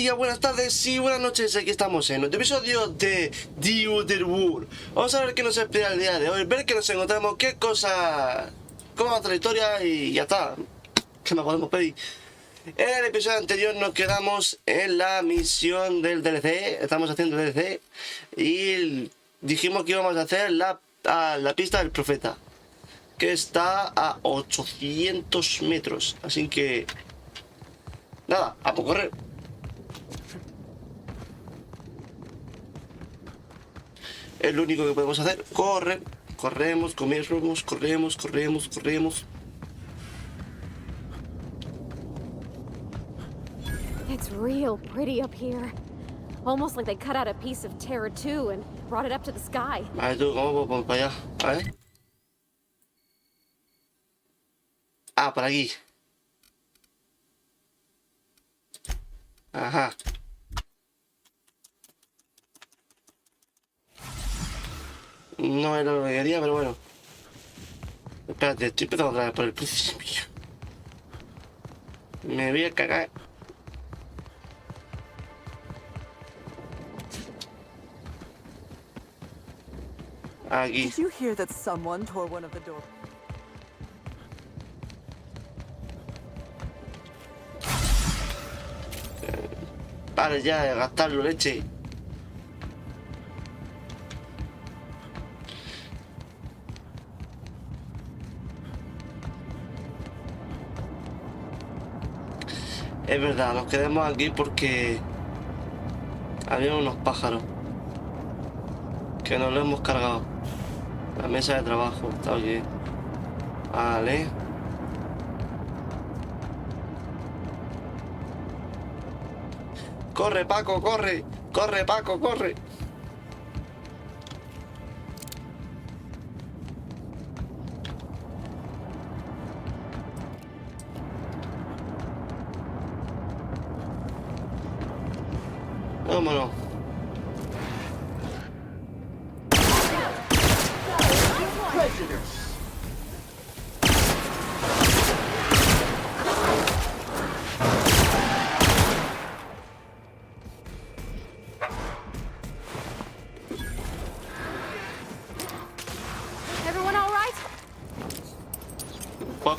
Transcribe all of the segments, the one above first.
días, buenas tardes y buenas noches. Aquí estamos en otro episodio de The Other World. Vamos a ver qué nos espera el día de hoy, ver qué nos encontramos, qué cosa, cómo va la historia y ya está. ¿Qué más podemos pedir? En el episodio anterior nos quedamos en la misión del DLC. Estamos haciendo el DLC y dijimos que íbamos a hacer la pista del profeta, que está a 800 metros. Así que nada, a por correr. Es lo único que podemos hacer. Correr. Corremos. It's real pretty up here. Almost like they cut out a piece of Terra 2 and brought it up to the sky. Vale, tú, vamos para allá. A ver. Ah, por aquí. Ajá. No era lo que quería, pero bueno. Espérate, estoy empezando otra vez por el principio. Me voy a cagar. Aquí. Did you hear that someone tore one of the doors? Para ya de gastarlo, leche. Es verdad, nos quedamos aquí porque había unos pájaros que nos lo hemos cargado. La mesa de trabajo está aquí. Vale. Corre, Paco, corre. Corre, Paco, corre. Vámonos. Everyone all right?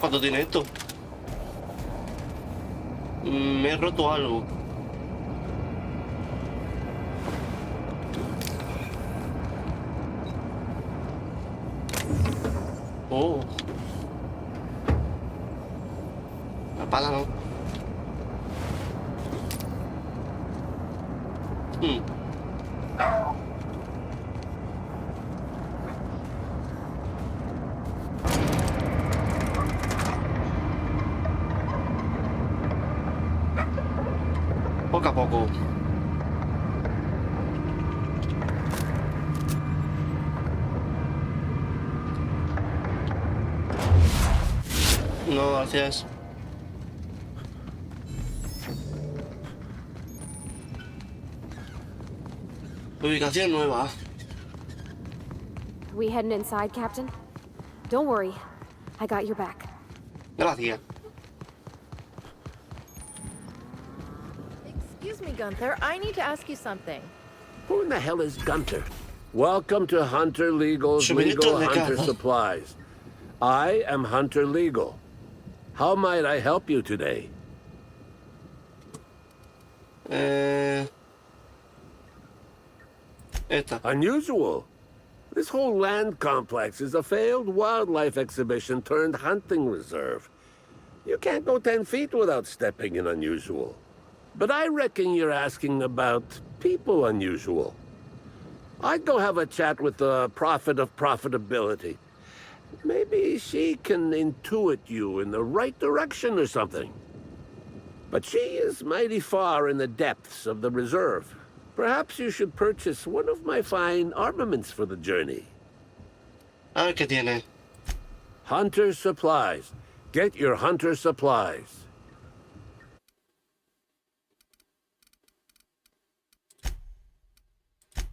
¿Cuánto tiene esto? Me he roto algo. Oh. La pala no. Poco a poco. No, gracias. Ubicación nueva. Are we heading inside, Captain? Don't worry. I got your back. Gracias. Excuse me, Gunther. I need to ask you something. Who in the hell is Gunter? Welcome to Hunter Legal's Suministro Legal de Hunter caza. Supplies. I am Hunter Legal. How might I help you today? Esta. Unusual. This whole land complex is a failed wildlife exhibition turned hunting reserve. You can't go 10 feet without stepping in unusual. But I reckon you're asking about people unusual. I'd go have a chat with the prophet of profitability. Maybe she can intuit you in the right direction or something. But she is mighty far in the depths of the reserve. Perhaps you should purchase one of my fine armaments for the journey. A ver qué tiene. Hunter supplies. Get your hunter supplies.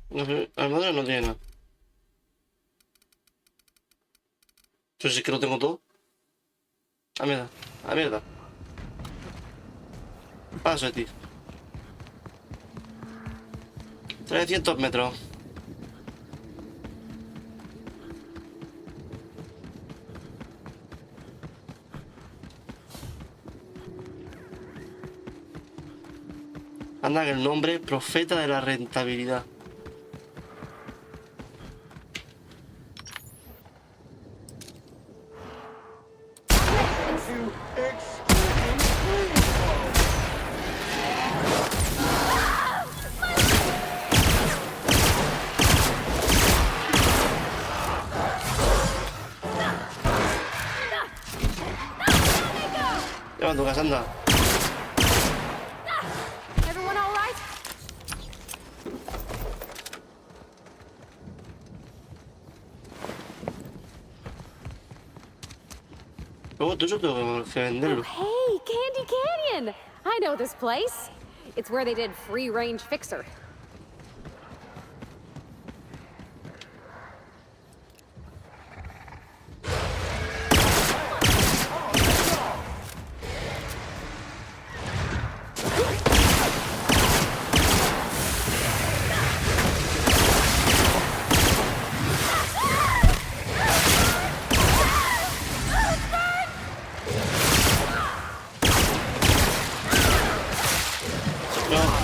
No, armadura no tiene nada. Yo sí que lo tengo todo. A mierda, a mierda. Paso de ti. 300 metros. Anda que el nombre, profeta de la rentabilidad. Lleva tu casa, anda. Everyone all right? Luego tú eso tengo que venderlo. Hey, Candy Canyon! I know this place. It's where they did Free Range Fixer.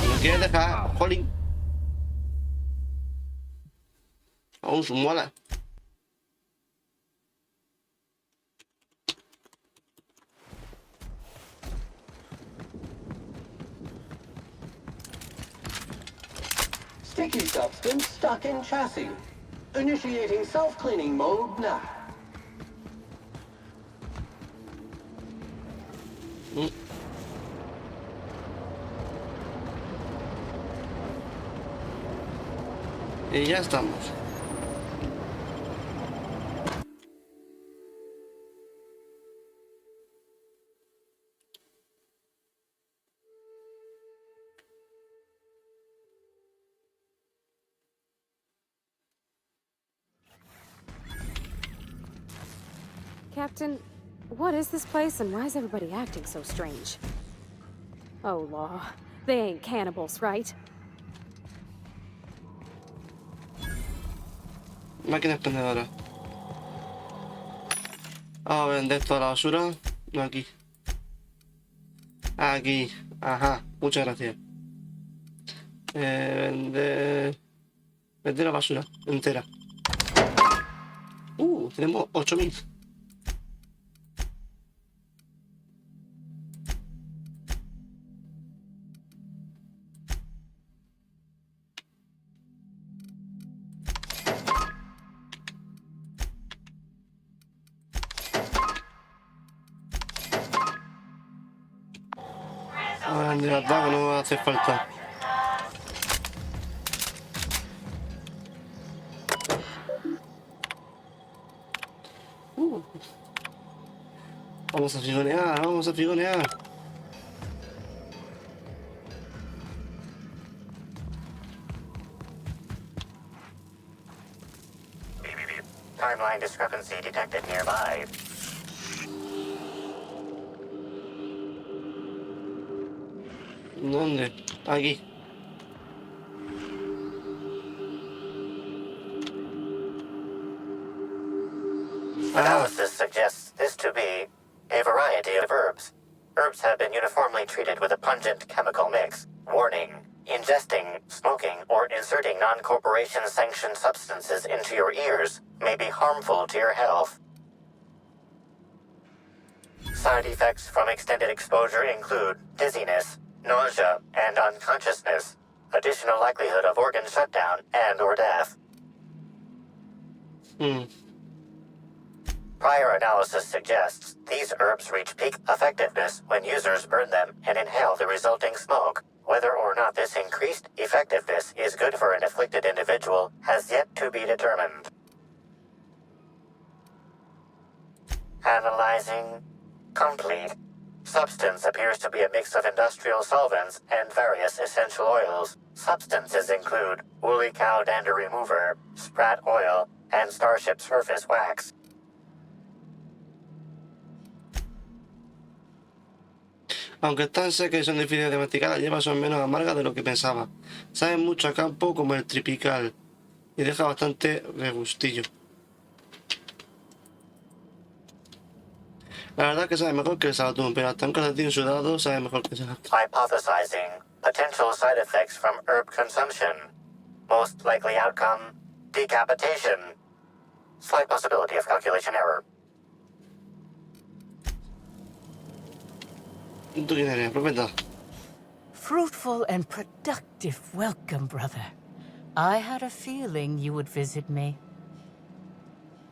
No quieres dejar, jolín. Aún su mola. Sticky substance stuck in chassis. Initiating self-cleaning mode now. Y ya estamos. Captain, what is this place and why is everybody acting so strange? Oh, law. They ain't cannibals, right? Máquina expendedora. Vamos a vender toda la basura. No aquí. Aquí. Ajá. Muchas gracias. Vender la basura entera. Tenemos 8000. De verdad que no me hace falta. Vamos a figonear, vamos a figonear. Timeline discrepancy detected nearby. ¿Dónde? Aquí. Analysis suggests this to be a variety of herbs. Herbs have been uniformly treated with a pungent chemical mix. Warning: ingesting, smoking, or inserting non-corporation sanctioned substances into your ears may be harmful to your health. Side effects from extended exposure include dizziness, nausea, and unconsciousness. Additional likelihood of organ shutdown and/or death. Prior analysis suggests these herbs reach peak effectiveness when users burn them and inhale the resulting smoke. Whether or not this increased effectiveness is good for an afflicted individual has yet to be determined. Analyzing complete. Substance appears to be a mix of industrial solvents and various essential oils. Substances include woolly cow dander remover, sprat oil, and starship surface wax. Aunque están secas y son difíciles de masticar, las hierbas son menos amargas de lo que pensaba. Saben mucho a campo como el tripical y deja bastante regustillo. La verdad que sabe mejor que el salatún, pero hasta un calcetín sudado sabe mejor que el salatún. Hypothesizing potential side effects from herb consumption. Most likely outcome, decapitation. Slight possibility of calculation error. ¿Tú quién eres, profeta? Fruitful and productive welcome, brother. I had a feeling you would visit me.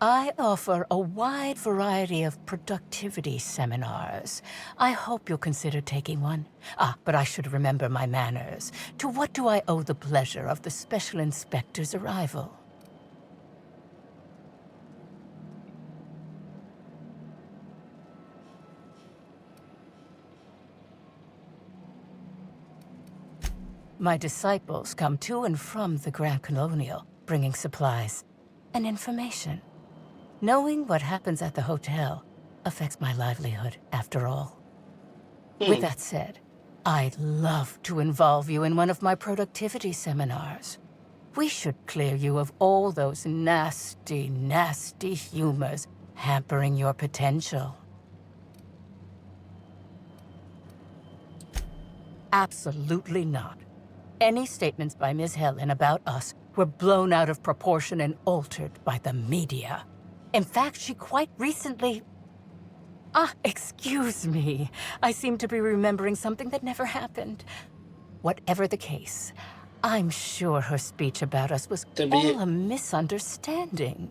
I offer a wide variety of productivity seminars. I hope you'll consider taking one. But I should remember my manners. To what do I owe the pleasure of the Special Inspector's arrival? My disciples come to and from the Grand Colonial, bringing supplies and information. Knowing what happens at the hotel affects my livelihood, after all. With that said, I'd love to involve you in one of my productivity seminars. We should clear you of all those nasty, nasty humors hampering your potential. Absolutely not. Any statements by Ms. Helen about us were blown out of proportion and altered by the media. In fact, she quite recently... excuse me. I seem to be remembering something that never happened. Whatever the case, I'm sure her speech about us was all a misunderstanding.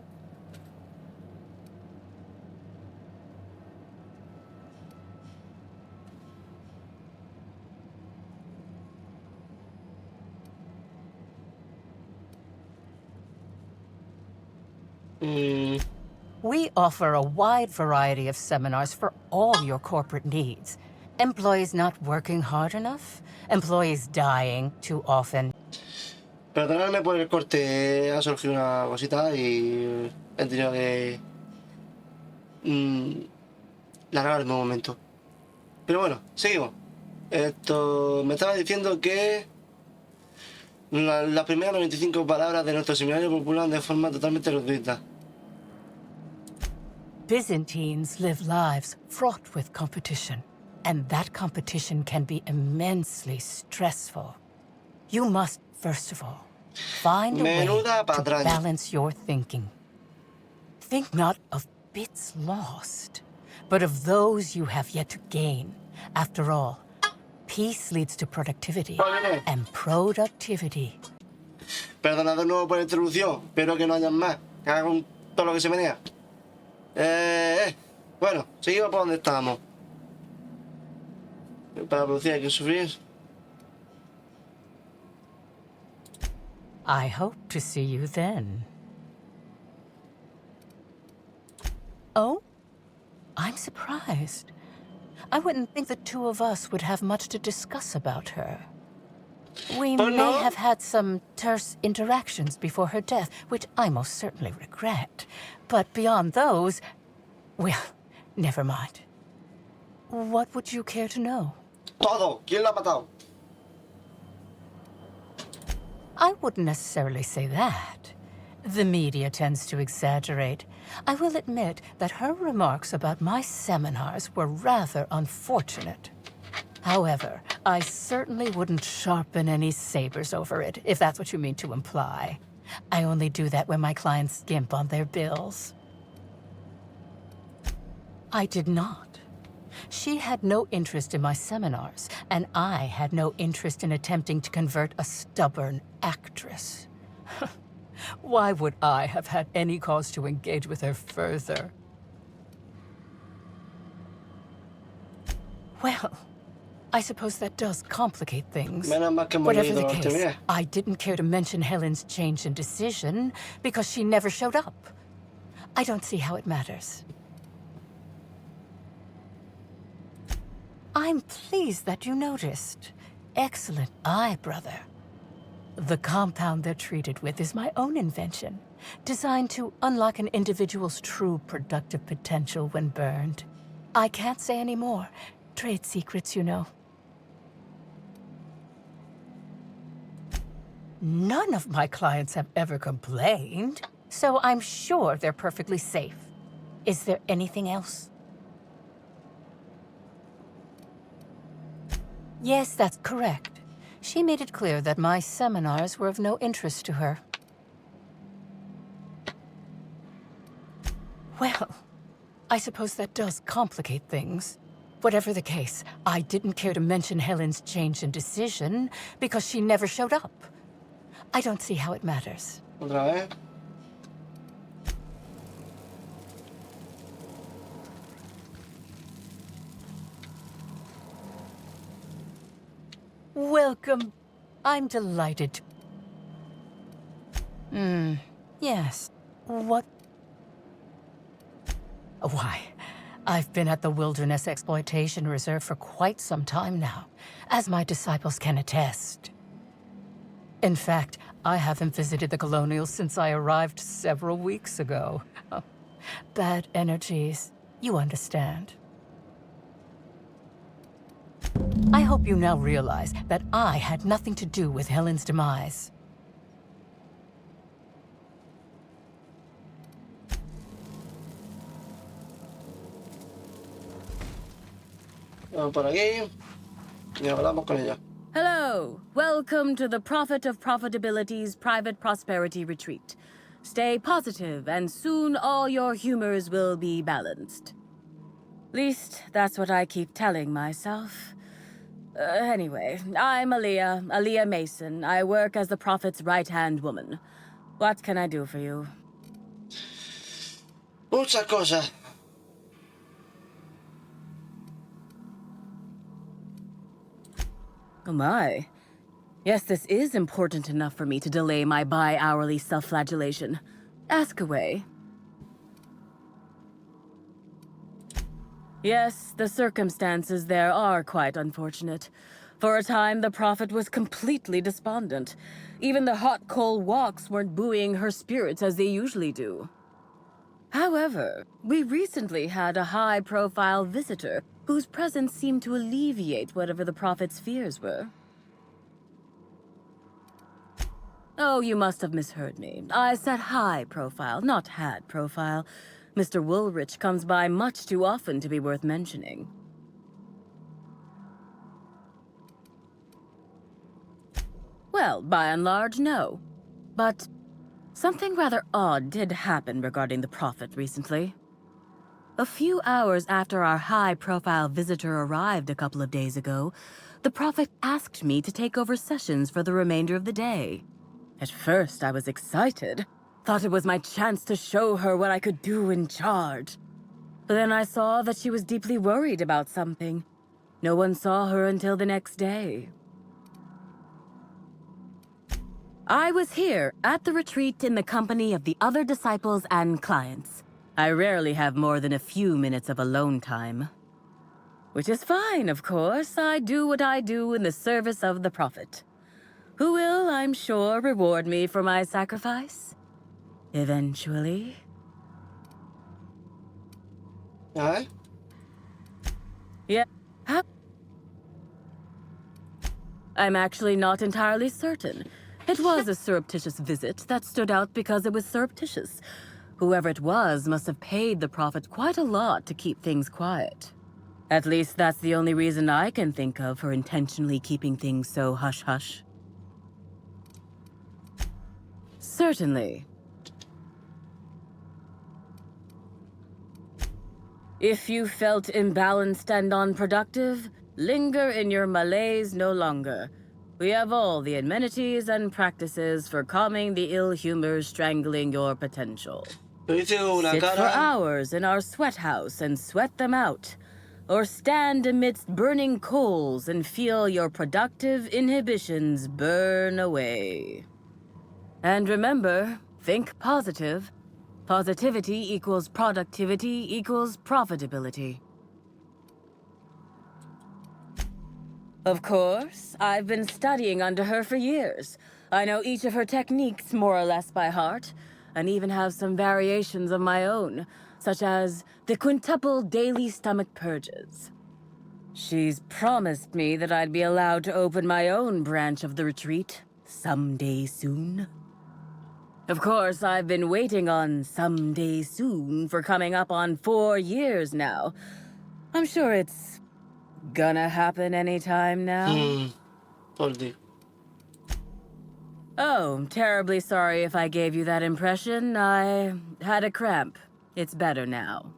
We offer a wide variety of seminars for all your corporate needs. Employees not working hard enough? Employees dying too often? Perdonadme por el corte, ha surgido una cosita y he tenido que largarme un momento. Pero bueno, seguimos. Esto me estaba diciendo que las primeras 95 palabras de nuestro seminario popular de forma totalmente gratuita. Byzantines live lives fraught with competition, and that competition can be immensely stressful. You must, first of all, find a way to balance your thinking. Think not of bits lost, but of those you have yet to gain. After all, peace leads to productivity, and productivity. Perdonad de nuevo por la interrupción, espero que no hayan más. Que hagan todo lo que se menea. Bueno, seguimos por donde estábamos. Para producir hay que sufrir. I hope to see you then. Oh? I'm surprised. I wouldn't think the two of us would have much to discuss about her. We may have had some terse interactions before her death, which I most certainly regret. But beyond those, well, never mind. What would you care to know? Todo. ¿Quién la ha matado? I wouldn't necessarily say that. The media tends to exaggerate. I will admit that her remarks about my seminars were rather unfortunate. However, I certainly wouldn't sharpen any sabers over it, if that's what you mean to imply. I only do that when my clients skimp on their bills. I did not. She had no interest in my seminars, and I had no interest in attempting to convert a stubborn actress. Why would I have had any cause to engage with her further? Well, I suppose that does complicate things. Whatever the case, I didn't care to mention Helen's change in decision because she never showed up. I don't see how it matters. I'm pleased that you noticed. Excellent eye, brother. The compound they're treated with is my own invention, designed to unlock an individual's true productive potential when burned. I can't say any more, trade secrets, you know. None of my clients have ever complained, so I'm sure they're perfectly safe. Is there anything else? Yes, that's correct. She made it clear that my seminars were of no interest to her. Well, I suppose that does complicate things. Whatever the case, I didn't care to mention Helen's change in decision because she never showed up. I don't see how it matters. Otra vez. Welcome. I'm delighted. Yes. What? Why, I've been at the Wilderness Exploitation Reserve for quite some time now, as my disciples can attest. In fact, I haven't visited the Colonials since I arrived several weeks ago. Bad energies, you understand. I hope you now realize that I had nothing to do with Helen's demise. Vamos por aquí. Y hablamos con ella. Hello. Welcome to the Prophet of Profitability's Private Prosperity Retreat. Stay positive, and soon all your humors will be balanced. Least, that's what I keep telling myself. Anyway, I'm Aaliyah Mason. I work as the Prophet's right-hand woman. What can I do for you? Muchas cosas. Oh my. Yes, this is important enough for me to delay my bi-hourly self-flagellation. Ask away. Yes, the circumstances there are quite unfortunate. For a time, the Prophet was completely despondent. Even the hot coal walks weren't buoying her spirits as they usually do. However, we recently had a high-profile visitor whose presence seemed to alleviate whatever the Prophet's fears were. Oh, you must have misheard me. I said high profile, not had profile. Mr. Woolrich comes by much too often to be worth mentioning. Well, by and large, no. But something rather odd did happen regarding the Prophet recently. A few hours after our high-profile visitor arrived a couple of days ago, the Prophet asked me to take over sessions for the remainder of the day. At first, I was excited. Thought it was my chance to show her what I could do in charge. But then I saw that she was deeply worried about something. No one saw her until the next day. I was here at the retreat in the company of the other disciples and clients. I rarely have more than a few minutes of alone time. Which is fine, of course. I do what I do in the service of the Prophet, who will, I'm sure, reward me for my sacrifice. Eventually. ¿Ah? Yeah. I'm actually not entirely certain. It was a surreptitious visit that stood out because it was surreptitious. Whoever it was must have paid the Prophet quite a lot to keep things quiet. At least that's the only reason I can think of for intentionally keeping things so hush-hush. Certainly. If you felt imbalanced and unproductive, linger in your malaise no longer. We have all the amenities and practices for calming the ill humors strangling your potential. Pero hice una Sit for cara. hours in our sweat house and sweat them out. Or stand amidst burning coals and feel your productive inhibitions burn away. And remember, think positive. Positivity equals productivity equals profitability. Of course, I've been studying under her for years. I know each of her techniques more or less by heart, and even have some variations of my own, such as the quintuple daily stomach purges. She's promised me that I'd be allowed to open my own branch of the retreat someday soon. Of course, I've been waiting on someday soon for coming up on 4 years now. I'm sure it's gonna happen anytime now. Por Oh, terribly sorry if I gave you that impression. I had a cramp. It's better now.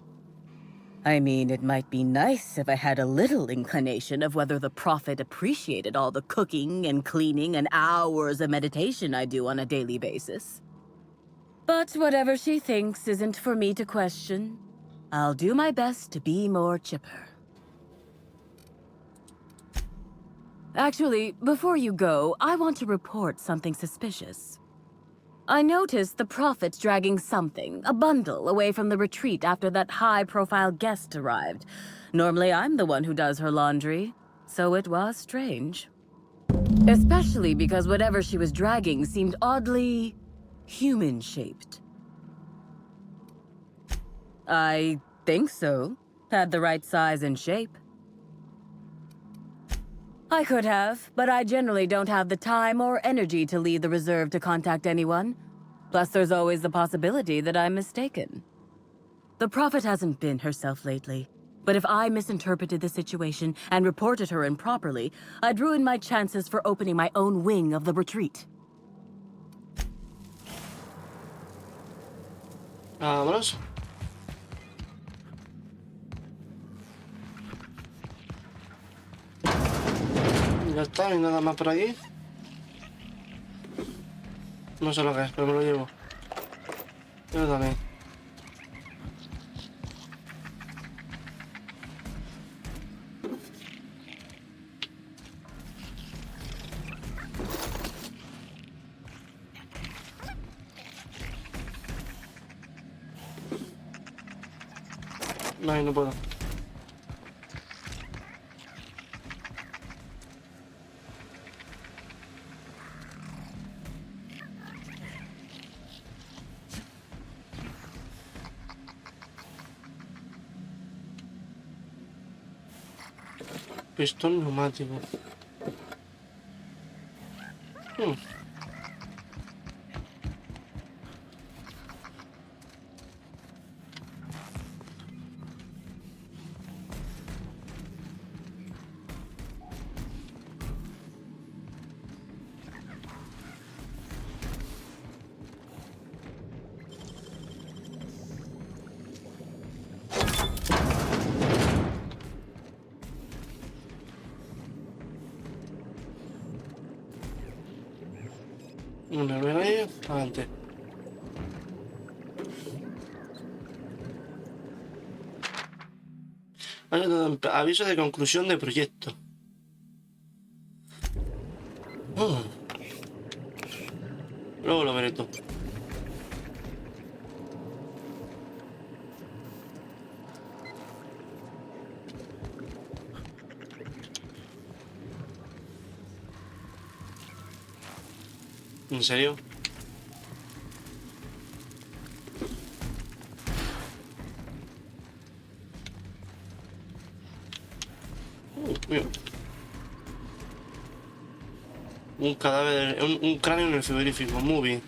I mean, it might be nice if I had a little inclination of whether the Prophet appreciated all the cooking and cleaning and hours of meditation I do on a daily basis. But whatever she thinks isn't for me to question. I'll do my best to be more chipper. Actually, before you go, I want to report something suspicious. I noticed the Prophet dragging something, a bundle, away from the retreat after that high-profile guest arrived. Normally, I'm the one who does her laundry, so it was strange. Especially because whatever she was dragging seemed oddly human-shaped. I think so. Had the right size and shape. I could have, but I generally don't have the time or energy to leave the reserve to contact anyone. Plus, there's always the possibility that I'm mistaken. The Prophet hasn't been herself lately, but if I misinterpreted the situation and reported her improperly, I'd ruin my chances for opening my own wing of the retreat. Vámonos. Ya está, no hay nada más por aquí. No sé lo que es, pero me lo llevo. Yo también. No, no puedo. Pistón neumático. Una rueda ahí, adelante. Aviso de conclusión de proyecto. Luego lo veré todo. ¿En serio? Mira. Un cadáver, un cráneo en el frigorífico, muy bien.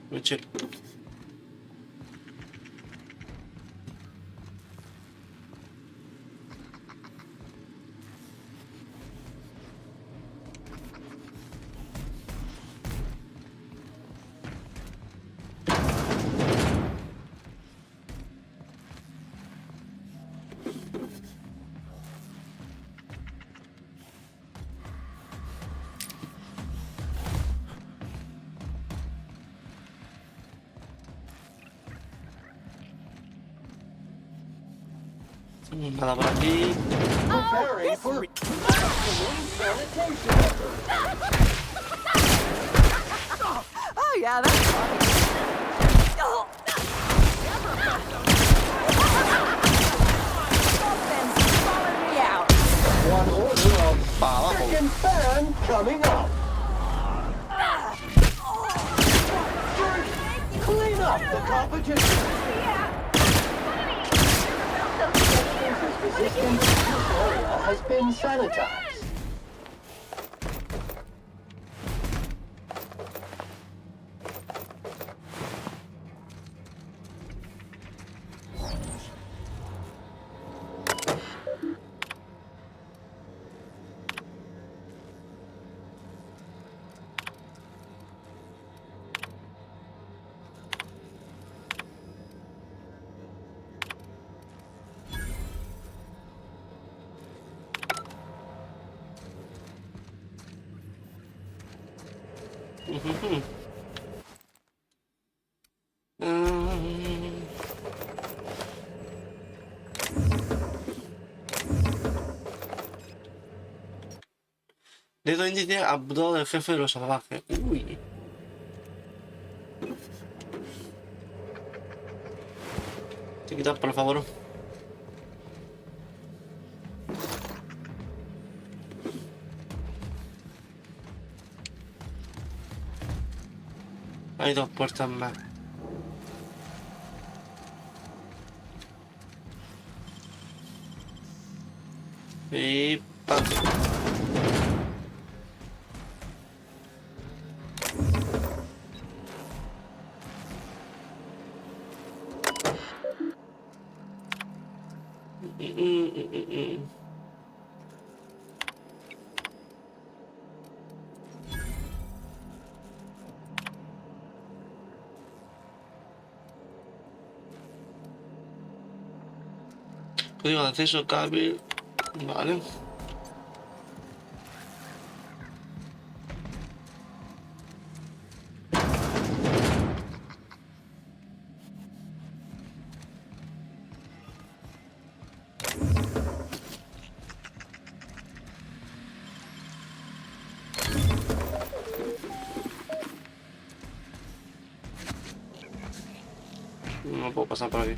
Michel. Nada por aquí. Preparing for maximum sanitation effort. Oh, yeah, that's funny. Something's calling me out. One order of Pa' abajo. frickin' fan coming up. Clean up the competition. Substance is resistant. This area has been sanitized. Dedo índice abdó del jefe de los salvajes. Uy. Te quitas, por favor. Hay dos puertas más. Y... ¡pam! Código de acceso, cable. Vale. No puedo pasar por aquí.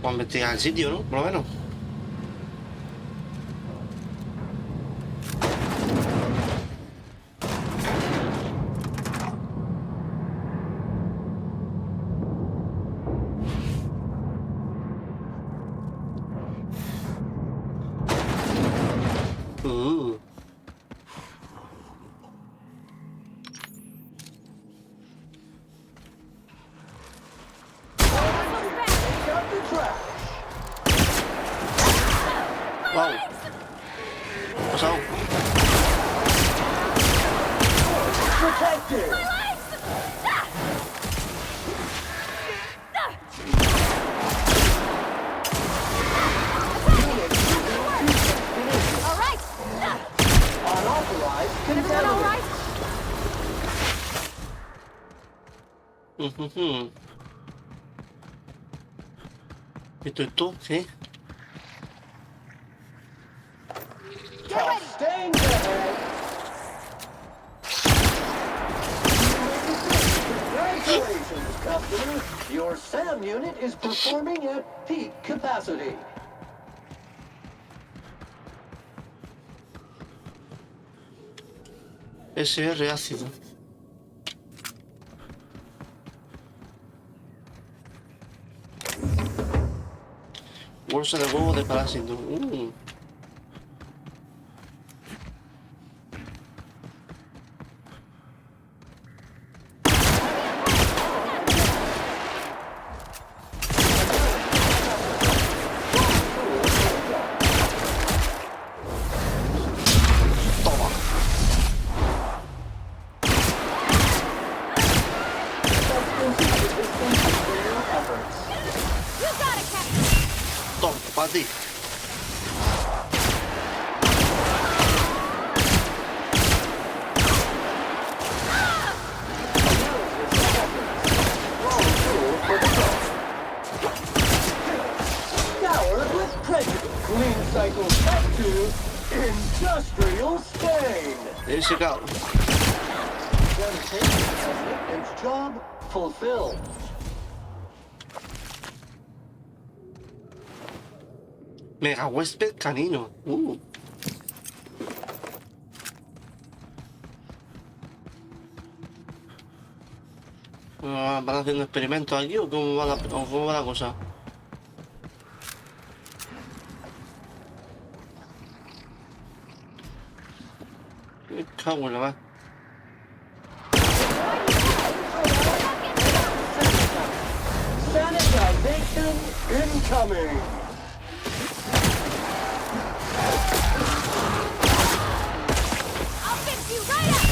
Puedo investigar el sitio, ¿no? Por lo menos. Wow. ¿Qué ha pasado? Protected. Unauthorized contaminant. ¿Esto es todo? ¿Sí? Tough stains ahead. Congratulations, customer. Your SAM unit is performing at peak capacity. SR ácido. Bolsa de huevo de parásito. Toma. Toma, para ti. will cut to industrial Spain. Ese cabrón. Sanitation has its job fulfilled. Mega huésped canino. ¿Van haciendo experimentos aquí o cómo va la cosa? Me cago en la madre. Sanitization incoming. I'll fix you right up!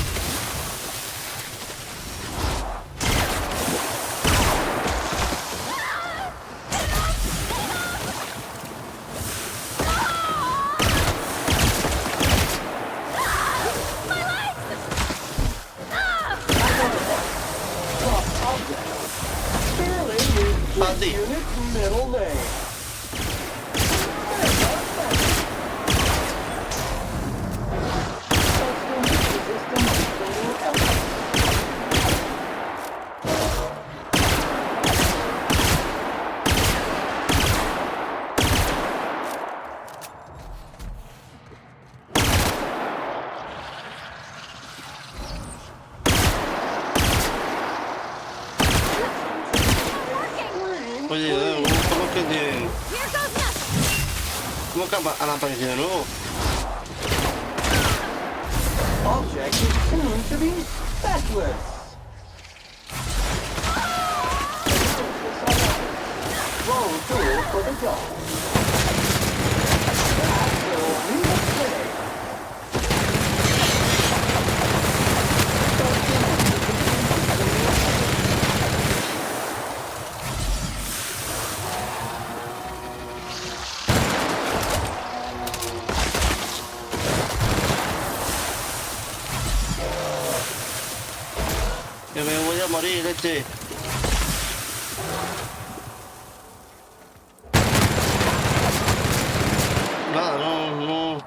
Baldi. Unit middle name. Oye, ¿cómo que te... Here goes nothing! ¿Cómo que han aparecido de nuevo? Object is soon to be specialist. Wrong tool for the job. That will leave us today. Que me voy a morir, este. Nada, no.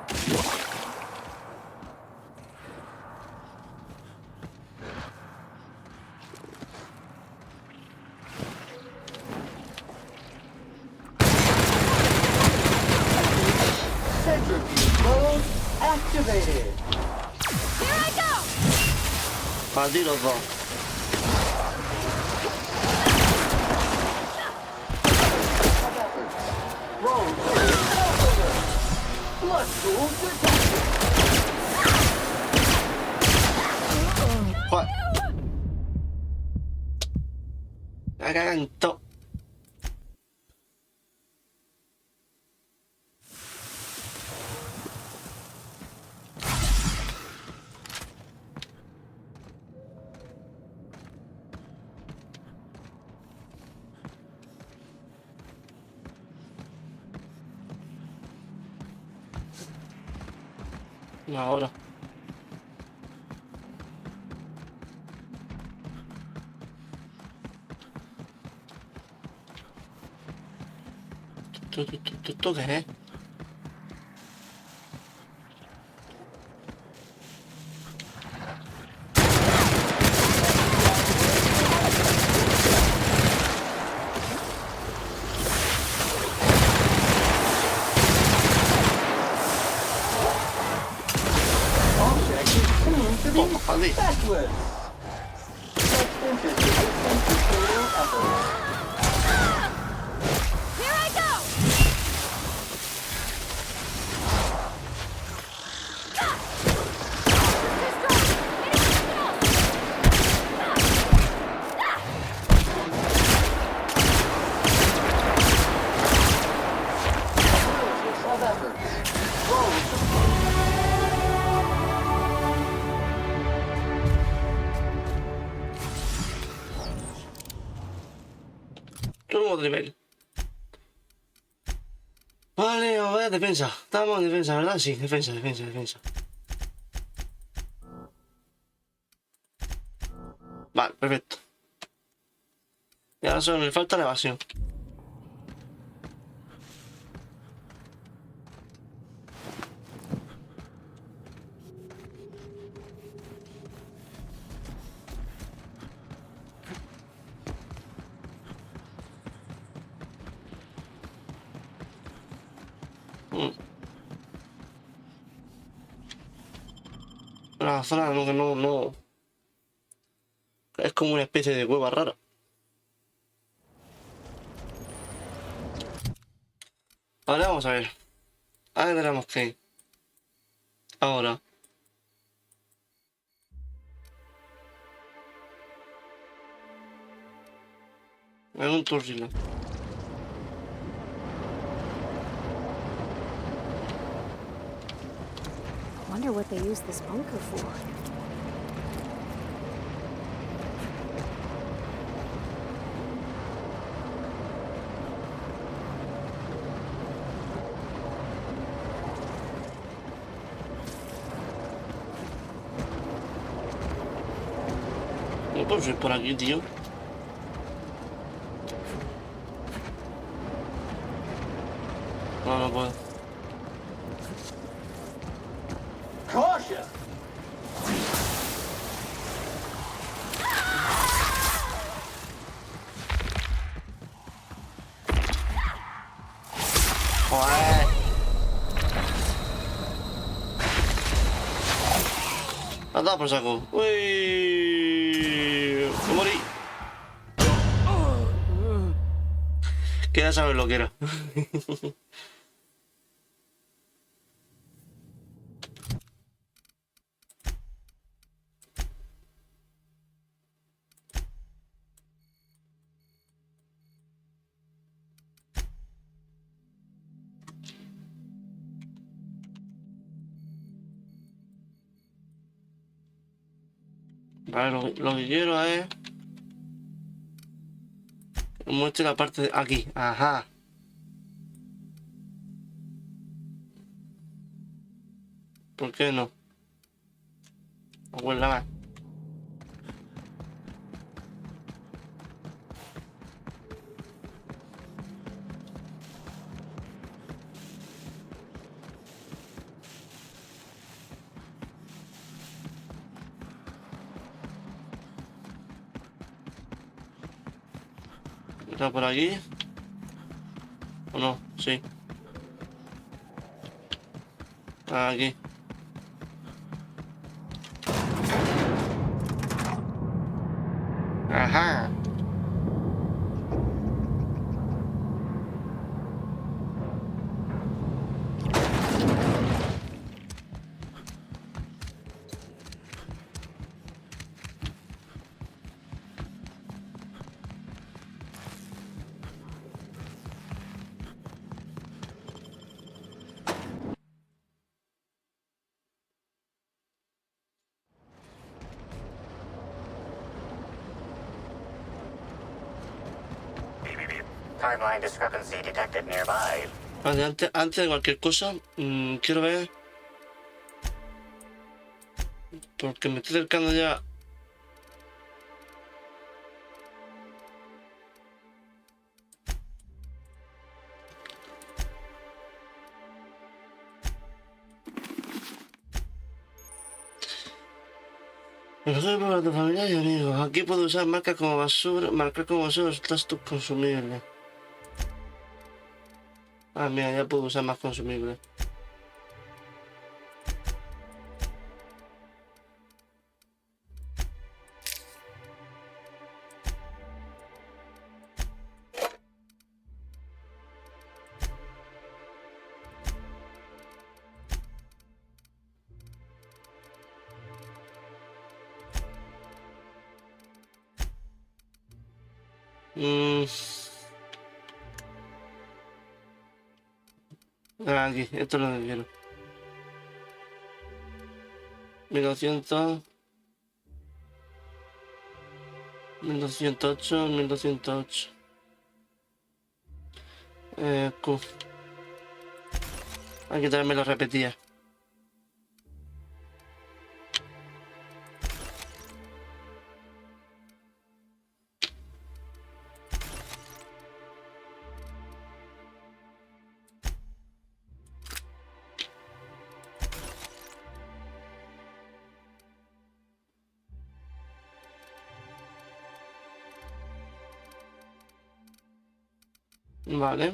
Centrifuge mode activated. Here I go! Para ti los dos. Wrong tool. Blood pool detected. Joder. Me cagan en todo. Ahora. ¿Esto qué es? Object is soon to be Baldi. specialist. Substance is resistant to total effort. Here I go! Of effort. Wrong. Turno de nivel. Vale, a ver, defensa. Estamos en defensa, ¿verdad? Sí, defensa. Vale, perfecto. Y ahora solo me falta la evasión. La zona no, que no. Es como una especie de cueva rara. Ahora vamos a ver. Ahora tenemos que ir. Ahora. Es un turrilo. Wonder what they use this bunker for. No puedo subir por aquí, tío. No, no puedo. Caution! Joder. Anda por saco. Uy. Me morí. Que ya sabes lo que era. Vale, lo que quiero es que muestre la parte de aquí. Ajá. ¿Por qué no? Aguarda más. ¿Está por aquí? ¿O no? Sí. Aquí. Ajá. Timeline discrepancy detected nearby. Vale, antes de cualquier cosa, quiero ver. Porque me estoy acercando ya. Mejor para tu familia y amigos. Aquí puedo usar marcas como basura. Marcar como basura resultados tus consumibles. Ah, mira, ya puedo usar más consumibles. Aquí, esto es lo que quiero. 1200. 1208, 1208. Q. Aquí también me lo repetía. Vale.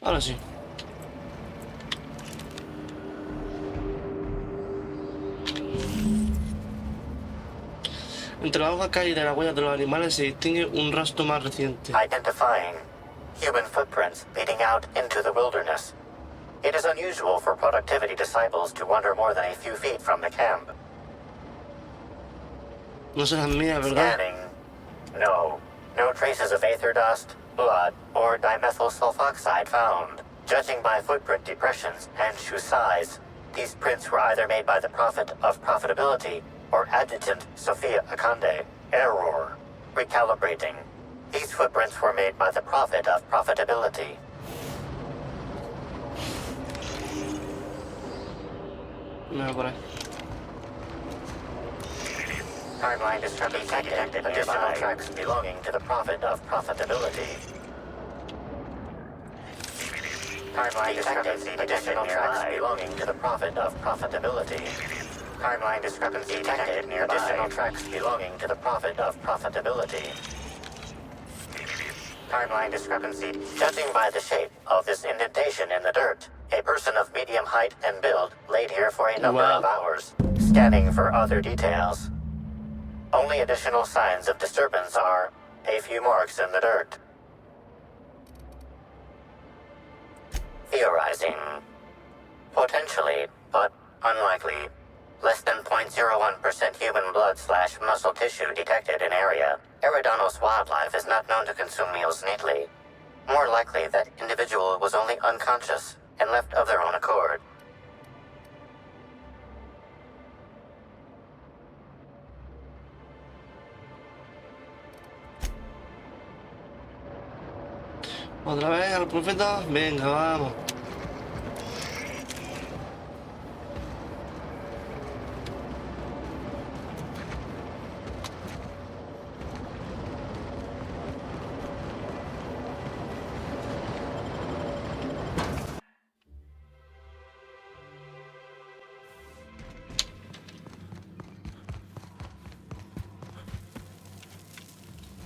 Ahora sí. Entre la hoja caída y la huella de los animales se distingue un rastro más reciente. Identifying human footprints leading out into the wilderness. It is unusual for productivity disciples to wander more than a few feet from the camp. No serán mías, ¿verdad? Scanning. No. No traces of aether dust, blood, or dimethyl sulfoxide found. Judging by footprint depressions and shoe size, these prints were either made by the Prophet of Profitability or Adjutant Sophia Akande. Error. Recalibrating. These footprints were made by the Prophet of Profitability. Mira por ahí. Timeline discrepancy detected. Additional tracks belonging to the Prophet of Profitability. Timeline discrepancy. Additional tracks belonging to the Prophet of Profitability. Timeline discrepancy detected nearby. Additional tracks belonging to the Prophet of Profitability. Timeline discrepancy. Judging by the shape of this indentation in the dirt, a person of medium height and build laid here for a number of hours. Scanning for other details. Only additional signs of disturbance are a few marks in the dirt. Theorizing. Potentially, but unlikely. Less than 0.01% human blood/muscle tissue detected in area. Eridanos wildlife is not known to consume meals neatly. More likely that individual was only unconscious and left of their own accord. ¿Otra vez al profeta? Venga, vamos.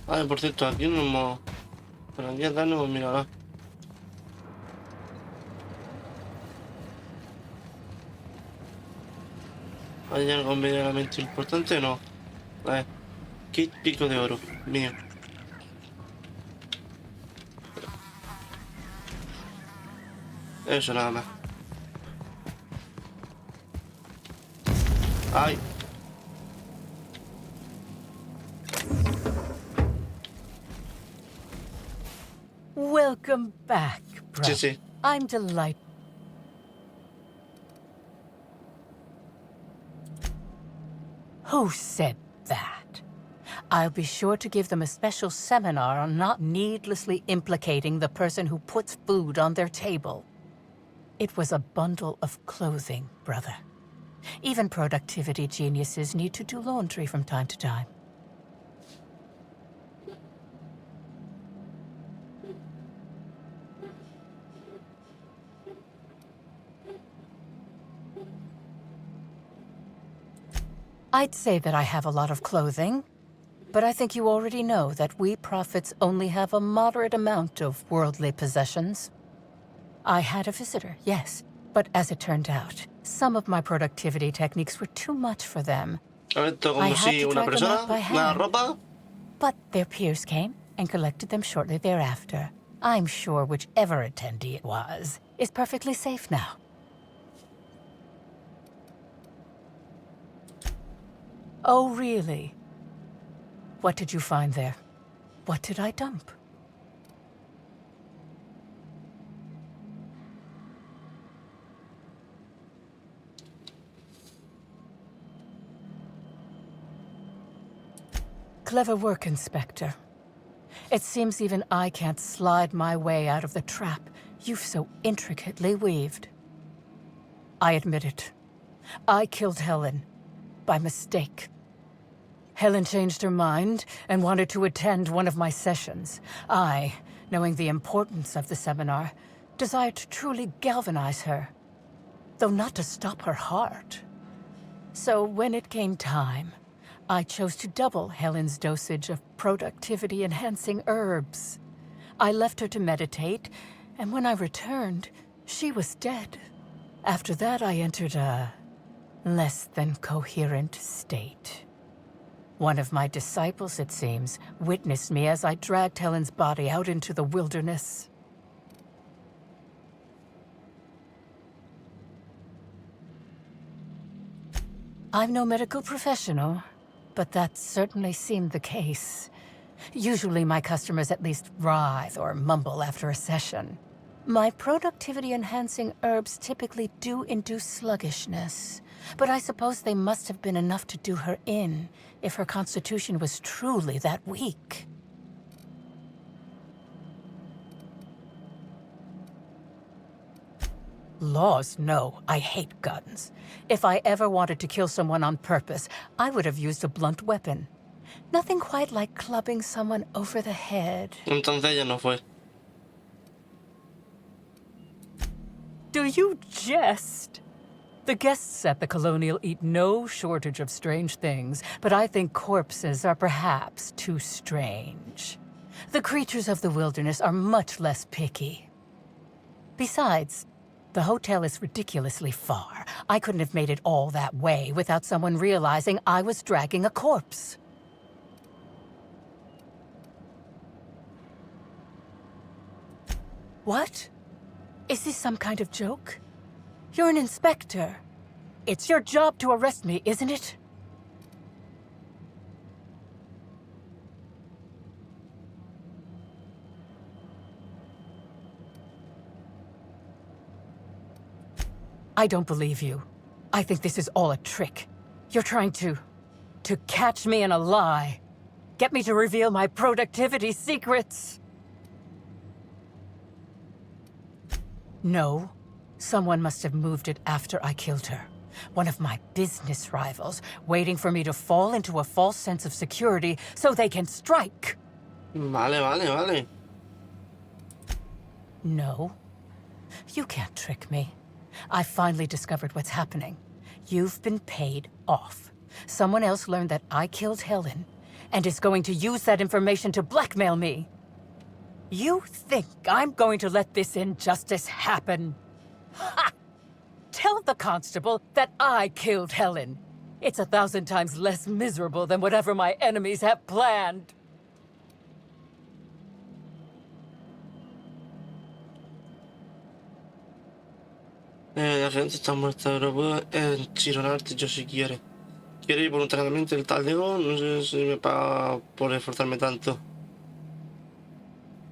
Ah, por cierto, aquí no hemos... Pero aquí atrás no hemos mirado nada. ¿Hay algo medianamente importante? No. A ver. Kit pico de oro. Mío. Eso nada más. ¡Ay! Welcome back, bro. Sí, sí. I'm delighted. Who said that? I'll be sure to give them a special seminar on not needlessly implicating the person who puts food on their table. It was a bundle of clothing, brother. Even productivity geniuses need to do laundry from time to time. I'd say that I have a lot of clothing, but I think you already know that we prophets only have a moderate amount of worldly possessions. I had a visitor, yes, but as it turned out, some of my productivity techniques were too much for them. I had to drag them out by hand. But their peers came and collected them shortly thereafter. I'm sure whichever attendee it was is perfectly safe now. Oh, really? What did you find there? What did I dump? Clever work, Inspector. It seems even I can't slide my way out of the trap you've so intricately weaved. I admit it. I killed Helen. By mistake. Helen changed her mind and wanted to attend one of my sessions. I, knowing the importance of the seminar, desired to truly galvanize her, though not to stop her heart. So when it came time, I chose to double Helen's dosage of productivity-enhancing herbs. I left her to meditate And when I returned, she was dead. After that, I entered a less than coherent state. One of my disciples, it seems, witnessed me as I dragged Helen's body out into the wilderness. I'm no medical professional, but that certainly seemed the case. Usually my customers at least writhe or mumble after a session. My productivity-enhancing herbs typically do induce sluggishness, but I suppose they must have been enough to do her in, if her constitution was truly that weak. Laws, no. I hate guns. If I ever wanted to kill someone on purpose, I would have used a blunt weapon. Nothing quite like clubbing someone over the head. Entonces ella no fue. Do you jest? The guests at the Colonial eat no shortage of strange things, but I think corpses are perhaps too strange. The creatures of the wilderness are much less picky. Besides, the hotel is ridiculously far. I couldn't have made it all that way without someone realizing I was dragging a corpse. What? Is this some kind of joke? You're an inspector. It's your job to arrest me, isn't it? I don't believe you. I think this is all a trick. You're trying to catch me in a lie. Get me to reveal my productivity secrets. No. Someone must have moved it after I killed her. One of my business rivals, waiting for me to fall into a false sense of security so they can strike. Vale. No. You can't trick me. I finally discovered what's happening. You've been paid off. Someone else learned that I killed Helen and is going to use that information to blackmail me. You think I'm going to let this injustice happen? Ha! Tell the constable that I killed Helen. It's 1,000 times less miserable than whatever my enemies have planned. La gente está muerta, pero puedo enchironarte yo si quiere. Quiero ir voluntariamente el talego, no sé si me paga por esforzarme tanto.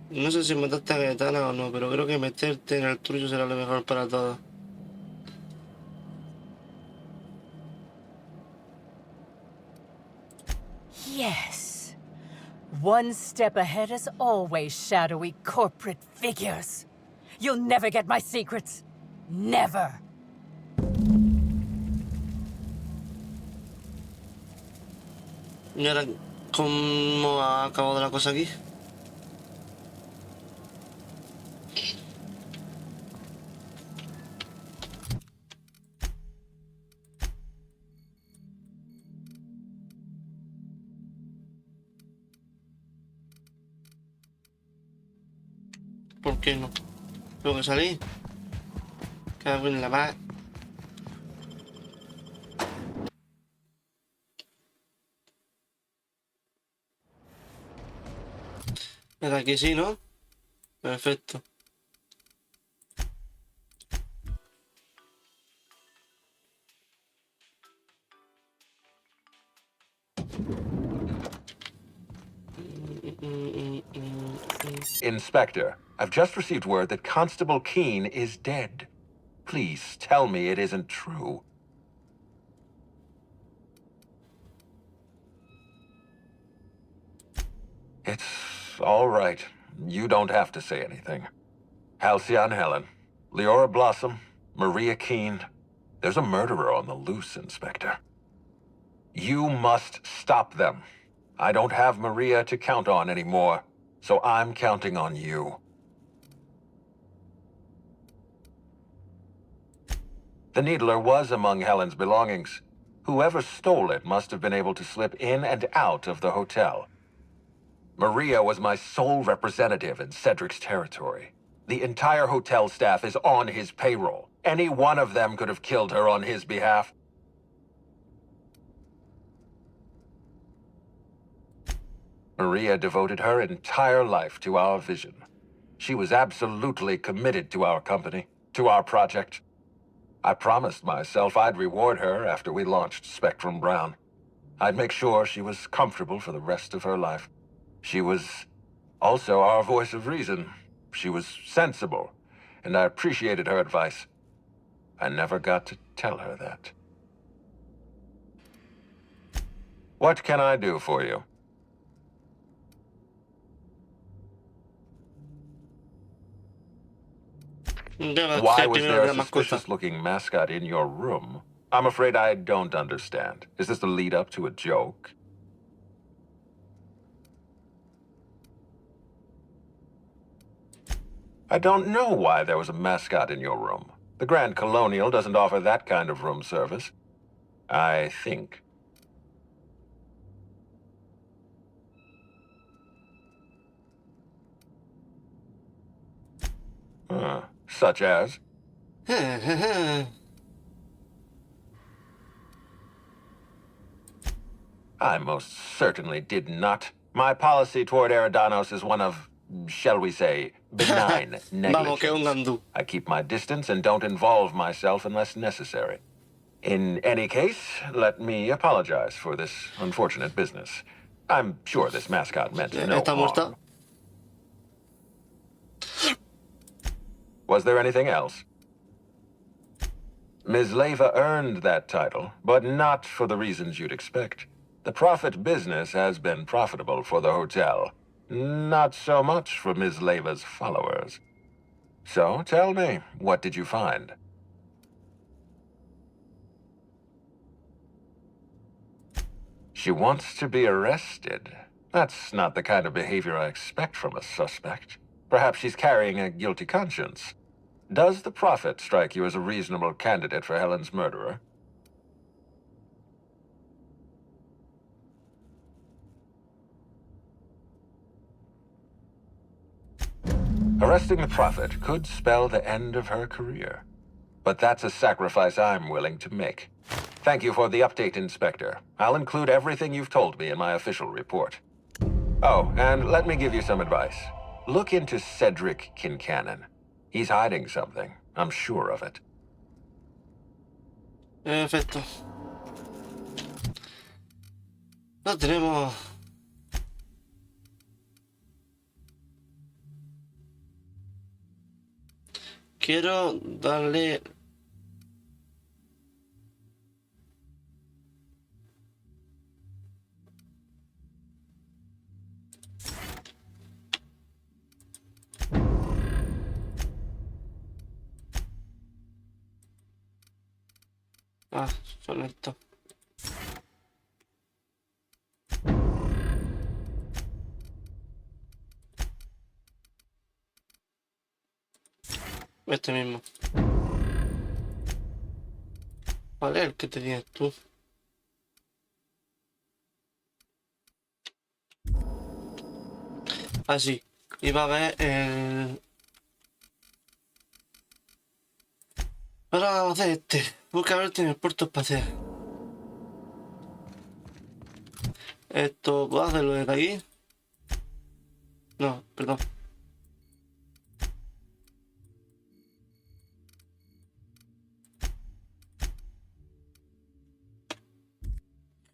No sé si mataste a Gaetana o no, pero creo que meterte en el tuyo será lo mejor para todos. Yes. One step ahead as always, shadowy corporate figures. You'll never get my secrets. Never. ¿Y ahora cómo ha acabado la cosa aquí? ¿Por qué no? Tengo que salir. Cago en la mar. Era aquí sí, ¿no? Perfecto. Inspector, I've just received word that Constable Keene is dead. Please tell me it isn't true. It's all right. You don't have to say anything. Halcyon Helen, Leora Blossom, Maria Keene. There's a murderer on the loose, Inspector. You must stop them. I don't have Maria to count on anymore, so I'm counting on you. The needler was among Helen's belongings. Whoever stole it must have been able to slip in and out of the hotel. Maria was my sole representative in Cedric's territory. The entire hotel staff is on his payroll. Any one of them could have killed her on his behalf. Maria devoted her entire life to our vision. She was absolutely committed to our company, to our project. I promised myself I'd reward her after we launched Spectrum Brown. I'd make sure she was comfortable for the rest of her life. She was also our voice of reason. She was sensible, and I appreciated her advice. I never got to tell her that. What can I do for you? Why was there a suspicious-looking mascot in your room? I'm afraid I don't understand. Is this the lead-up to a joke? I don't know why there was a mascot in your room. The Grand Colonial doesn't offer that kind of room service. I think. Such as? I most certainly did not. My policy toward Eridanos is one of, shall we say, benign negligence. I keep my distance and don't involve myself unless necessary. In any case, let me apologize for this unfortunate business. I'm sure this mascot meant no harm. Was there anything else? Ms. Leyva earned that title, but not for the reasons you'd expect. The profit business has been profitable for the hotel. Not so much for Ms. Leyva's followers. So, tell me, what did you find? She wants to be arrested. That's not the kind of behavior I expect from a suspect. Perhaps she's carrying a guilty conscience. Does the Prophet strike you as a reasonable candidate for Helen's murderer? Arresting the Prophet could spell the end of her career. But that's a sacrifice I'm willing to make. Thank you for the update, Inspector. I'll include everything you've told me in my official report. Oh, and let me give you some advice. Look into Cedric Kincannon. He's hiding something. I'm sure of it. Perfecto. No tenemos... Quiero darle... Ah, son estos. Este mismo. ¿Cuál es el que tenías tú? Ah, sí. Iba a ver el... Ahora vamos a hacer este. Busca verte en el puerto espacial. Esto, ¿puedo hacerlo desde aquí? No, perdón.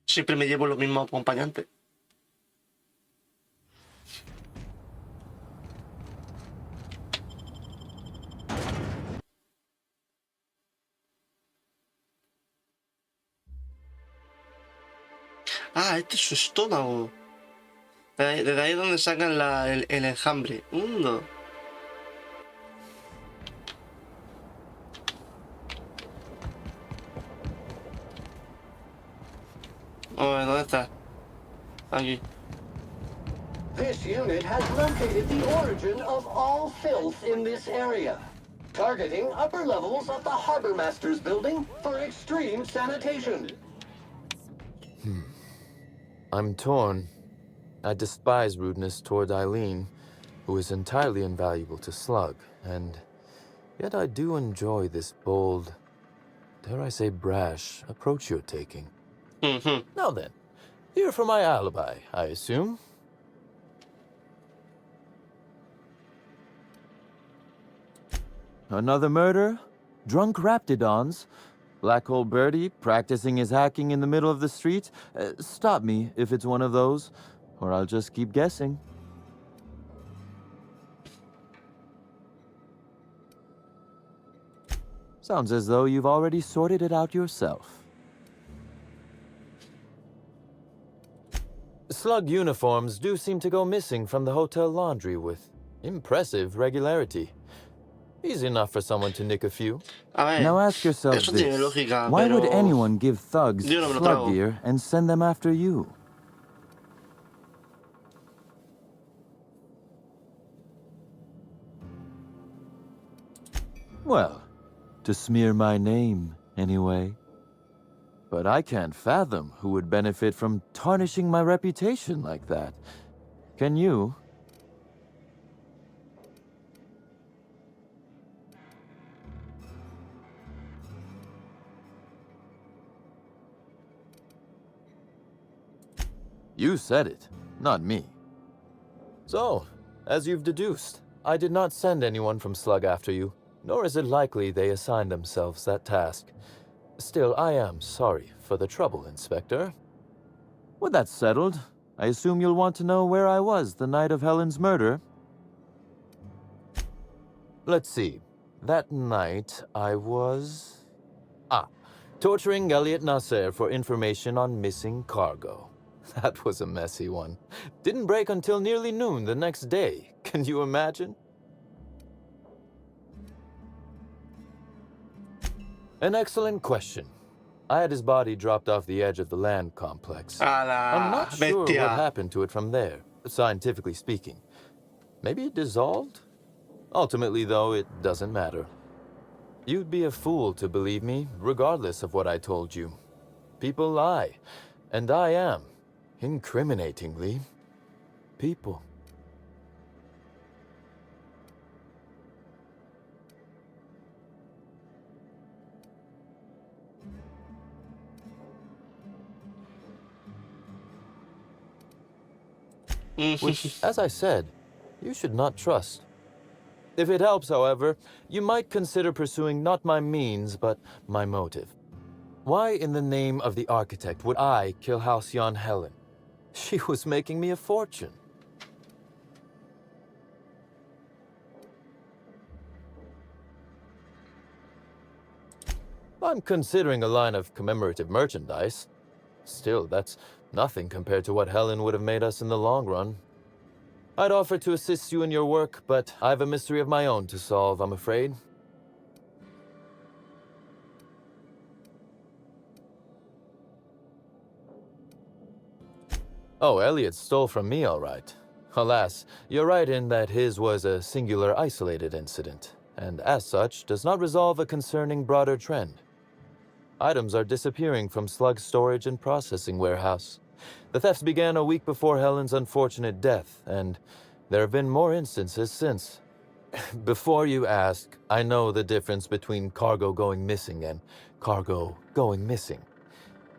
Siempre me llevo los mismos acompañantes. Ah, este es su estómago. Desde ahí es donde sacan el enjambre. Un ¿dónde está? Aquí. This unit has located the origin of all filth in this area, targeting upper levels of the Harbor Master's building for extreme sanitation. I'm torn. I despise rudeness toward Eileen, who is entirely invaluable to Slug, and yet I do enjoy this bold, dare I say brash, approach you're taking. Now then, here for my alibi, I assume. Another murder? Drunk Raptidons? Black Hole Birdie practicing his hacking in the middle of the street? Stop me if it's one of those, or I'll just keep guessing. Sounds as though you've already sorted it out yourself. Slug uniforms do seem to go missing from the hotel laundry with impressive regularity. Easy enough for someone to nick a few. Now ask yourself eso tiene this. lógica, Why would pero anyone give thugs yo no me lo slug trago. gear and send them after you? Well, to smear my name, anyway. But I can't fathom who would benefit from tarnishing my reputation like that. Can you? You said it, not me. So, as you've deduced, I did not send anyone from Slug after you, nor is it likely they assigned themselves that task. Still, I am sorry for the trouble, Inspector. With that settled, I assume you'll want to know where I was the night of Helen's murder. Let's see. That night, I was... torturing Elliot Nasser for information on missing cargo. That was a messy one. Didn't break until nearly noon the next day. Can you imagine? An excellent question. I had his body dropped off the edge of the land complex. I'm not sure what happened to it from there, scientifically speaking. Maybe it dissolved? Ultimately, though, it doesn't matter. You'd be a fool to believe me, regardless of what I told you. People lie, and I am, incriminatingly, people. Which, as I said, you should not trust. If it helps, however, you might consider pursuing not my means, but my motive. Why in the name of the architect would I kill Halcyon Helen? She was making me a fortune. I'm considering a line of commemorative merchandise. Still, that's nothing compared to what Helen would have made us in the long run. I'd offer to assist you in your work, but I have a mystery of my own to solve, I'm afraid. Oh, Elliot stole from me, all right. Alas, you're right in that his was a singular, isolated incident, and as such, does not resolve a concerning broader trend. Items are disappearing from Slug's storage and processing warehouse. The thefts began a week before Helen's unfortunate death, and there have been more instances since. Before you ask, I know the difference between cargo going missing and cargo going missing.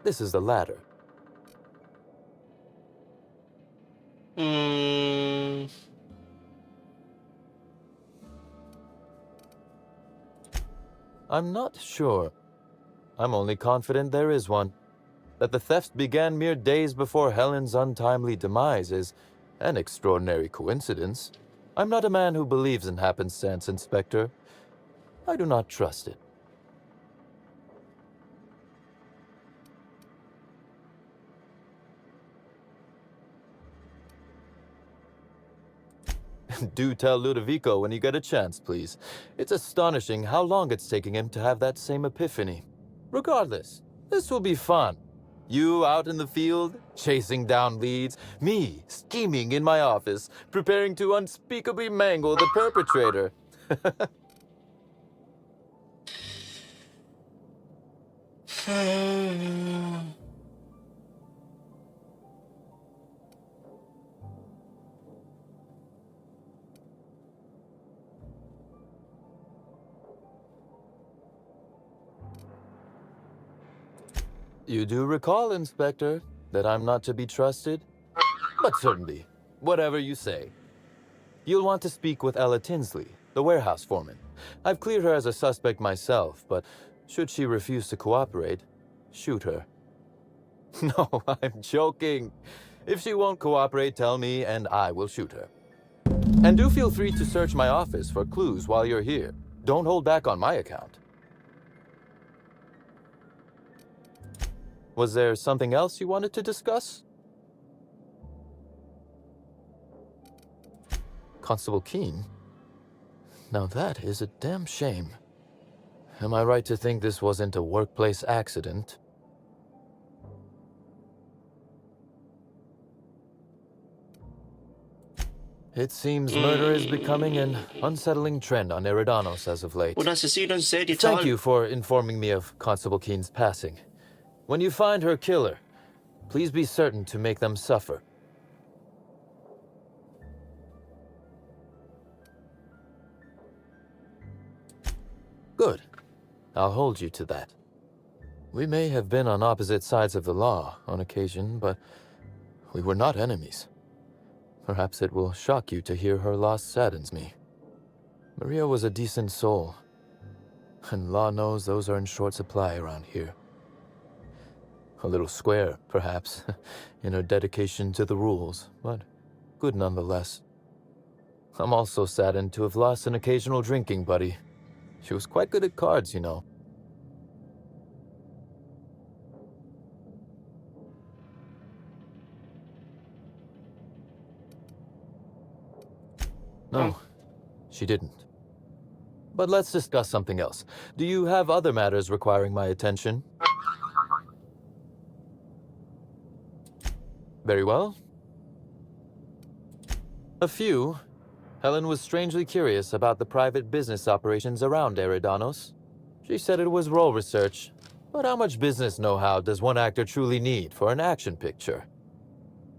This is the latter. I'm not sure. I'm only confident there is one. That the theft began mere days before Helen's untimely demise is an extraordinary coincidence. I'm not a man who believes in happenstance, Inspector. I do not trust it. Do tell Ludovico when you get a chance, please. It's astonishing how long it's taking him to have that same epiphany. Regardless, this will be fun. You out in the field, chasing down leads. Me, scheming in my office, preparing to unspeakably mangle the perpetrator. You do recall, Inspector, that I'm not to be trusted? But certainly, whatever you say. You'll want to speak with Ella Tinsley, the warehouse foreman. I've cleared her as a suspect myself, but should she refuse to cooperate, shoot her. No, I'm joking. If she won't cooperate, tell me and I will shoot her. And do feel free to search my office for clues while you're here. Don't hold back on my account. Was there something else you wanted to discuss? Constable Keene? Now that is a damn shame. Am I right to think this wasn't a workplace accident? It seems murder is becoming an unsettling trend on Eridanos as of late. Un asesino en serie, Thank chaval. you for informing me of Constable Keene's passing. When you find her killer, please be certain to make them suffer. Good. I'll hold you to that. We may have been on opposite sides of the law on occasion, but we were not enemies. Perhaps it will shock you to hear her loss saddens me. Maria was a decent soul, and law knows those are in short supply around here. A little square, perhaps, in her dedication to the rules, but good nonetheless. I'm also saddened to have lost an occasional drinking buddy. She was quite good at cards, you know. No, she didn't. But let's discuss something else. Do you have other matters requiring my attention? Very well. A few. Helen was strangely curious about the private business operations around Eridanos. She said it was role research, but how much business know-how does one actor truly need for an action picture?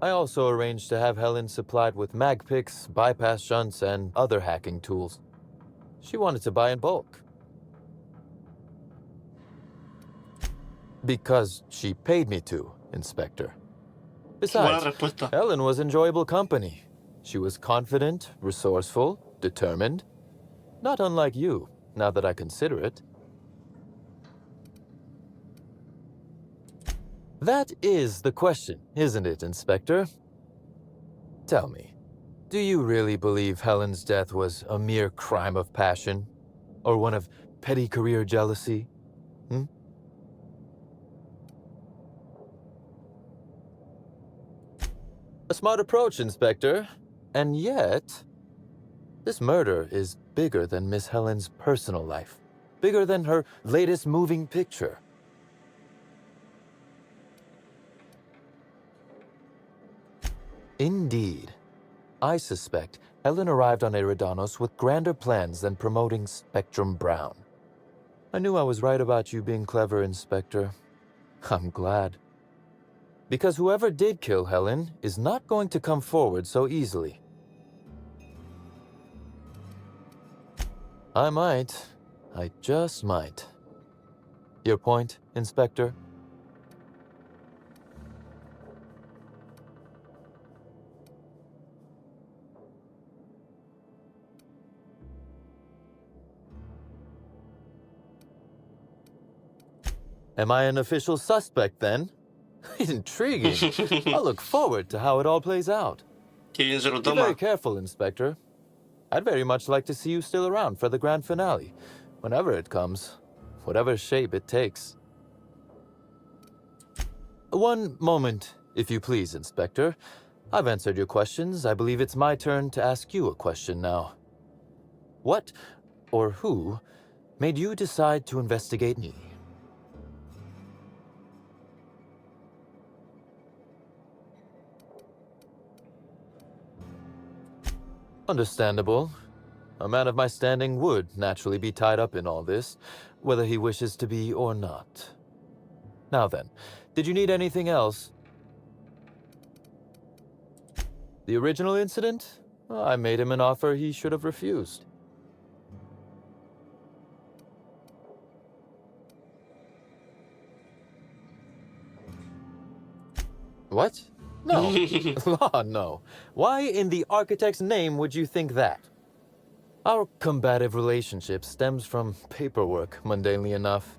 I also arranged to have Helen supplied with mag picks, bypass shunts, and other hacking tools. She wanted to buy in bulk. Because she paid me to, Inspector. Besides, Buena respuesta. Helen was enjoyable company. She was confident, resourceful, determined. Not unlike you, now that I consider it. That is the question, isn't it, Inspector? Tell me, do you really believe Helen's death was a mere crime of passion? Or one of petty career jealousy? A smart approach, Inspector. And yet, this murder is bigger than Miss Helen's personal life. Bigger than her latest moving picture. Indeed. I suspect Helen arrived on Eridanos with grander plans than promoting Spectrum Brown. I knew I was right about you being clever, Inspector. I'm glad. Because whoever did kill Helen is not going to come forward so easily. I just might. Your point, Inspector? Am I an official suspect, then? Intriguing. I'll look forward to how it all plays out. Qué bien se lo Be toma. very careful, Inspector. I'd very much like to see you still around for the grand finale, whenever it comes, whatever shape it takes. One moment, if you please, Inspector. I've answered your questions. I believe it's my turn to ask you a question now. What, or who, made you decide to investigate me? Understandable. A man of my standing would naturally be tied up in all this, whether he wishes to be or not. Now then, did you need anything else? The original incident? Well, I made him an offer he should have refused. What? No. Law, no. Why in the architect's name would you think that? Our combative relationship stems from paperwork, mundanely enough.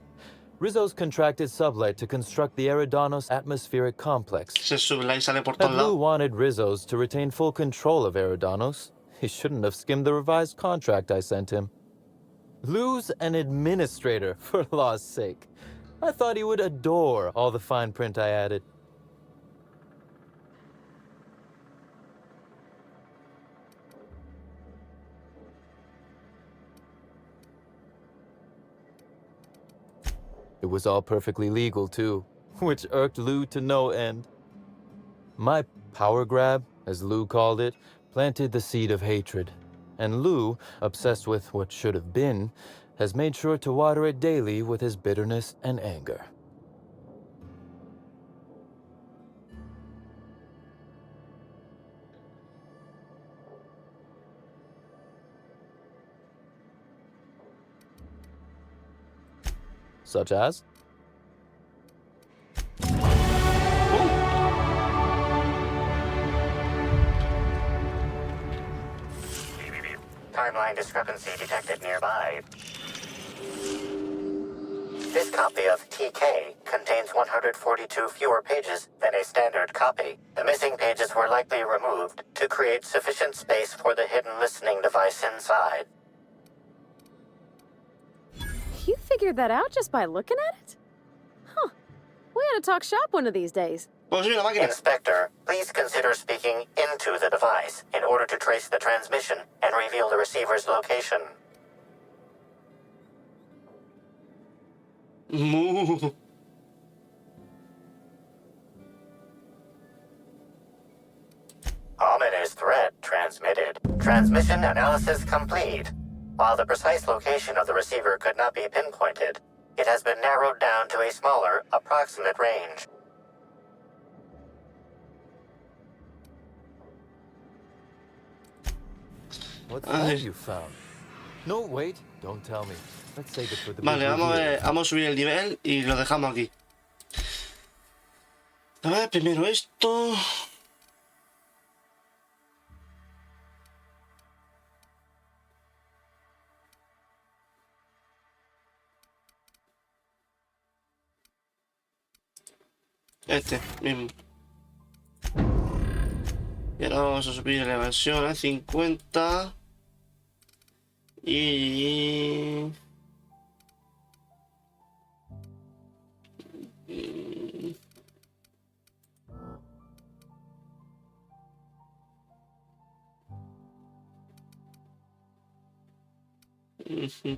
Rizzo's contracted Sublight to construct the Eridanos atmospheric complex. Se sube y sale por Had todos Lou lados. wanted Rizzo's to retain full control of Eridanos, he shouldn't have skimmed the revised contract I sent him. Lou's an administrator, for law's sake. I thought he would adore all the fine print I added. It was all perfectly legal, too, which irked Lou to no end. My power grab, as Lou called it, planted the seed of hatred. And Lou, obsessed with what should have been, has made sure to water it daily with his bitterness and anger. Such as? Timeline discrepancy detected nearby. This copy of TK contains 142 fewer pages than a standard copy. The missing pages were likely removed to create sufficient space for the hidden listening device inside. You figured that out just by looking at it? Huh. We ought to talk shop one of these days. Pues sí, la máquina. Inspector, please consider speaking into the device in order to trace the transmission and reveal the receiver's location. Mu. Ominous threat transmitted. Transmission analysis complete. While the precise location of the receiver could not be pinpointed, it has been narrowed down to a smaller, approximate range. What's that you found? No, wait, don't tell me. Let's save it for the Vale, big vamos a reveal. ver, vamos a subir el nivel y lo dejamos aquí. A ver, primero esto. Este mismo. Y ahora vamos a subir la versión a 50. Y...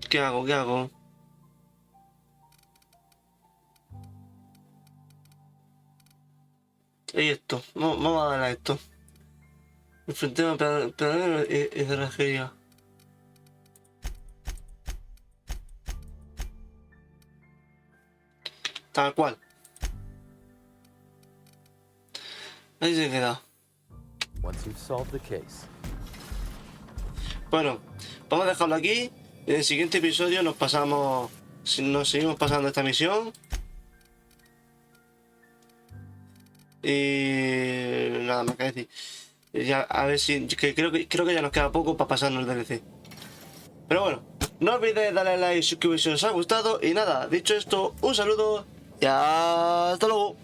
¿Qué hago? ¿Qué hago? Y esto, vamos a darle a esto. Enfrentemos a pedalero y cerrajería. Tal cual. Ahí se queda. Once you've solved the case. Bueno, vamos a dejarlo aquí. En el siguiente episodio nos seguimos pasando esta misión. Y nada más que decir. Ya, a ver si. Creo que ya nos queda poco para pasarnos el DLC. Pero bueno, no olvidéis darle like y suscribiros si os ha gustado. Y nada, dicho esto, un saludo y hasta luego.